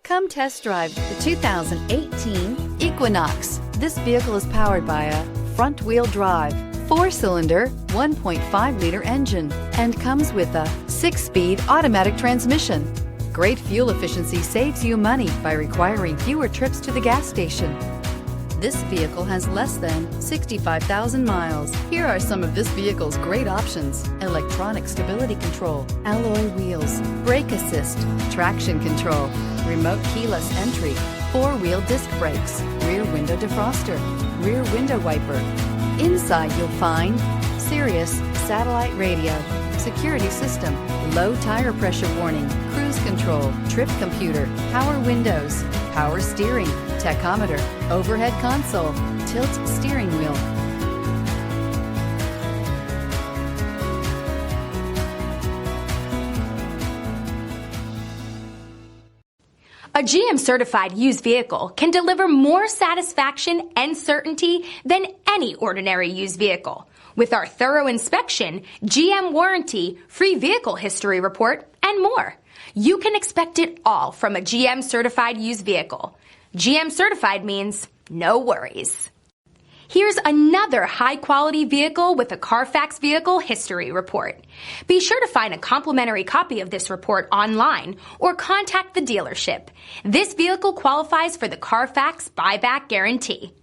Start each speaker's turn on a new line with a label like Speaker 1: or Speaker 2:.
Speaker 1: Come test drive the 2018 Equinox. This vehicle is powered by a front-wheel drive, 4-cylinder, 1.5-liter engine, and comes with a 6-speed automatic transmission. Great fuel efficiency saves you money by requiring fewer trips to the gas station. This vehicle has less than 65,000 miles. Here are some of this vehicle's great options: electronic stability control, alloy wheels, brake assist, traction control, remote keyless entry, 4-wheel disc brakes, rear window defroster, rear window wiper. Inside you'll find Sirius satellite radio, security system, low tire pressure warning, cruise control, trip computer, power windows, power steering, tachometer, overhead console, tilt steering wheel.
Speaker 2: A GM certified used vehicle can deliver more satisfaction and certainty than any ordinary used vehicle. With our thorough inspection, GM warranty, free vehicle history report, and more. You can expect it all from a GM certified used vehicle. GM certified means no worries. Here's another high-quality vehicle with a Carfax Vehicle History Report. Be sure to find a complimentary copy of this report online or contact the dealership. This vehicle qualifies for the Carfax Buyback Guarantee.